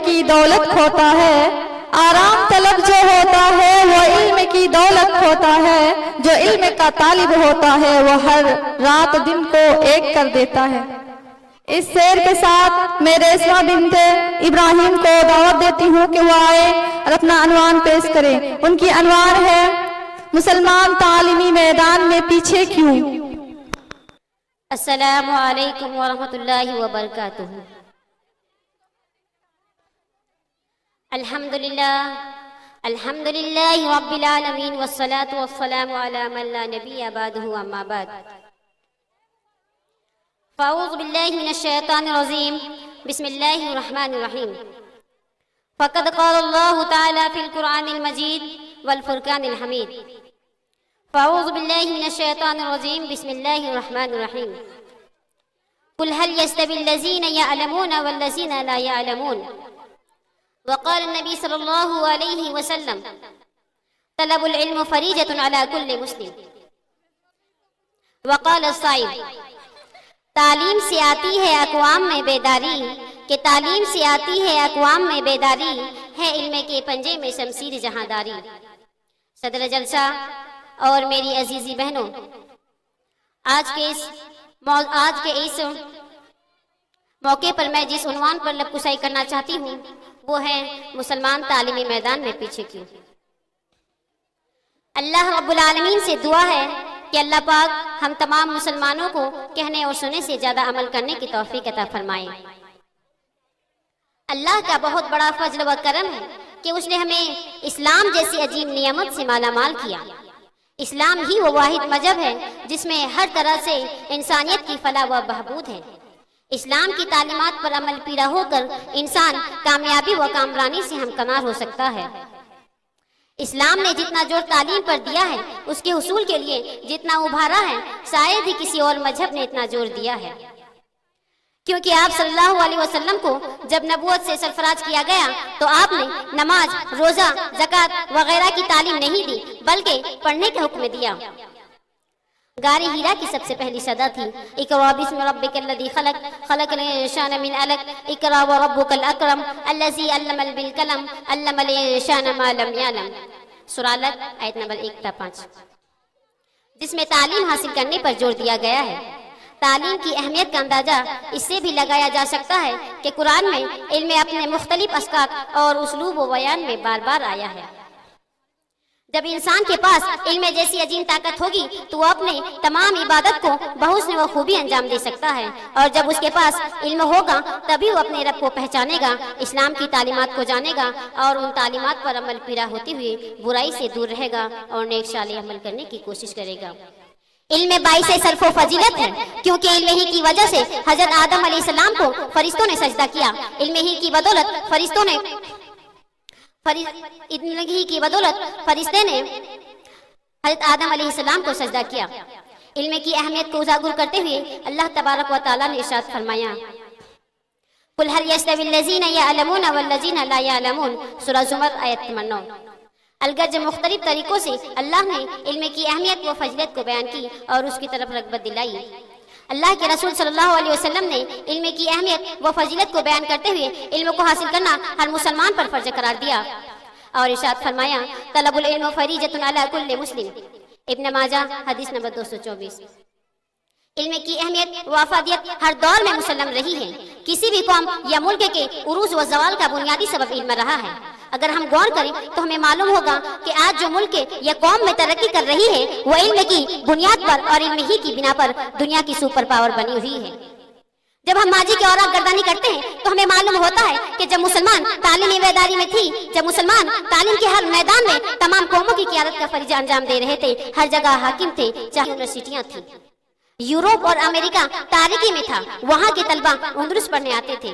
کی دولت کھوتا ہے، آرام طلب جو ہوتا ہے وہ علم کی دولت کھوتا ہے، جو علم کا طالب ہوتا ہے وہ ہر رات دن کو ایک کر دیتا ہے۔ اس شعر کے ساتھ میں ریشمہ بنت ابراہیم کو دعوت دیتی ہوں کہ وہ آئے اور اپنا عنوان پیش کریں۔ ان کی عنوان ہے مسلمان تعلیمی میدان میں پیچھے کیوں۔ السلام علیکم ورحمۃ اللہ وبرکاتہ۔ الحمد للہ رب العالمین والصلاة والسلام علی من لا نبی بعدہ اما بعد۔ فاعوذ باللہ من الشیطان الرجیم، بسم اللہ الرحمن الرحیم۔ فقد قال اللہ تعالی فی القرآن المجید والفرقان الحمید۔ فاعوذ باللہ من الشیطان الرجیم، بسم اللہ الرحمن الرحیم۔ قل هل يستوي الذین يعلمون والذین لا يعلمون۔ وقال النبی صلی اللہ علیہ وسلم طلب العلم فریضۃ علی کل مسلم۔ وقال الصائب تعلیم سے آتی ہے اقوام میں بیداری، کہ تعلیم سے آتی ہے اقوام میں بیداری، ہے علم کے پنجے میں شمشیر جہاں داری۔ صدر جلسہ اور میری عزیزی بہنوں، آج کے اس موقع پر میں جس عنوان پر لب کشائی کرنا چاہتی ہوں وہ ہے مسلمان تعلیمی میدان میں پیچھے کیوں۔ اللہ رب العالمین سے دعا ہے کہ اللہ پاک ہم تمام مسلمانوں کو کہنے اور سننے سے زیادہ عمل کرنے کی توفیق عطا فرمائے۔ اللہ کا بہت بڑا فضل و کرم ہے کہ اس نے ہمیں اسلام جیسی عظیم نعمت سے مالا مال کیا۔ اسلام ہی وہ واحد مذہب ہے جس میں ہر طرح سے انسانیت کی فلاح و بہبود ہے۔ اسلام کی تعلیمات پر عمل پیرا ہو کر انسان کامیابی و کامرانی سے ہمکنار ہو سکتا ہے۔ اسلام نے جتنا زور تعلیم پر دیا ہے، اس کے حصول کے لیے جتنا ابھارا ہے، شاید ہی کسی اور مذہب نے اتنا زور دیا ہے۔ کیونکہ آپ صلی اللہ علیہ وسلم کو جب نبوت سے سرفراز کیا گیا تو آپ نے نماز، روزہ، زکوٰۃ وغیرہ کی تعلیم نہیں دی بلکہ پڑھنے کا حکم دیا۔ غار ہیرا کی سب سے پہلی صدا تھی اقرأ باسم ربک الذی خلق، خلق الانسان من علق، اقرأ وربک الاکرم الذی علم بالقلم، علم الانسان ما لم یعلم۔ سورہ علق آیت نمبر 1 تا 5، جس میں تعلیم حاصل کرنے پر زور دیا گیا ہے۔ تعلیم کی اہمیت کا اندازہ اس سے بھی لگایا جا سکتا ہے کہ قرآن میں علم اپنے مختلف اشکال اور اسلوب و بیان میں بار بار آیا ہے۔ جب انسان کے پاس علم جیسی عظیم طاقت ہوگی تو وہ اپنے تمام عبادت کو بحسن و خوبی انجام دے سکتا ہے، اور جب اس کے پاس علم ہوگا تبھی وہ اپنے رب کو پہچانے گا، اسلام کی تعلیمات کو جانے گا اور ان تعلیمات پر عمل پیرا ہوتے ہوئے برائی سے دور رہے گا اور نیک صالح عمل کرنے کی کوشش کرے گا۔ علم باعث شرف و فضیلت ہے، کیونکہ علم ہی کی وجہ سے حضرت آدم علیہ السلام کو فرشتوں نے سجدہ کیا۔ علم ہی کی بدولت فرشتے نے حضرت آدم علیہ السلام کو سجدہ کیا۔ علم کی اہمیت کو اجاگر کرتے ہوئے اللہ تبارک و تعالیٰ نے ارشاد فرمایا قل هل يستوي الذين يعلمون والذين لا يعلمون، سورہ زمر آیت نمبر 9۔ الگرج مختلف طریقوں سے اللہ نے علم کی اہمیت و فضیلت کو بیان کی اور اس کی طرف رغبت دلائی۔ اللہ کے رسول صلی اللہ علیہ وسلم نے علم کی اہمیت و فضیلت کو بیان کرتے ہوئے علم کو حاصل کرنا ہر مسلمان پر فرض قرار دیا اور ارشاد فرمایا طلب العلم فریضۃ علی کل مسلم، ابن ماجہ حدیث نمبر 224۔ علم کی اہمیت و افادیت ہر دور میں مسلم رہی ہے۔ کسی بھی قوم یا ملک کے عروج و زوال کا بنیادی سبب علم رہا ہے۔ اگر ہم غور کریں تو ہمیں معلوم ہوگا کہ آج جو ملک یا قوم میں ترقی کر رہی ہے وہ علم کی بنیاد پر اور علم ہی کی بنا پر دنیا کی سپر پاور بنی ہوئی ہے۔ جب ہم ماضی کی اور گردانی کرتے ہیں تو ہمیں معلوم ہوتا ہے کہ جب مسلمان تعلیمی بیداری میں تھی، جب مسلمان تعلیم کے ہر میدان میں تمام قوموں کی قیادت کا فریضہ انجام دے رہے تھے، ہر جگہ حاکم تھے، چاہے یونیورسٹیاں تھیں۔ یورپ اور امریکہ تاریکی میں تھا، وہاں کے طلبہ اندلس پڑھنے آتے تھے۔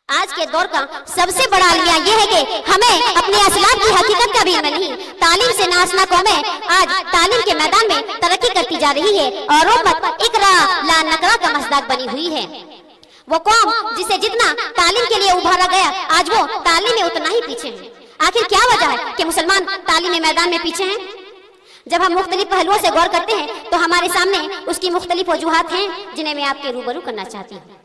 آج کے دور کا سب سے بڑا المیہ یہ ہے کہ ہمیں اپنے اسلاف کی حقیقت کا بھی علم نہیں۔ تعلیم سے ناشنا قومیں آج تعلیم کے میدان میں ترقی کرتی جا رہی ہے اور امت اقرا لا نقرا کا مصداق بنی ہوئی ہے۔ وہ قوم جسے جتنا تعلیم کے لیے ابھارا گیا آج وہ تعلیم میں اتنا ہی پیچھے ہے۔ آخر کیا وجہ ہے کہ مسلمان تعلیمی میدان میں پیچھے ہیں؟ جب ہم مختلف پہلوؤں سے غور کرتے ہیں تو ہمارے سامنے اس کی مختلف وجوہات ہیں جنہیں میں آپ کے روبرو کرنا چاہتی ہوں۔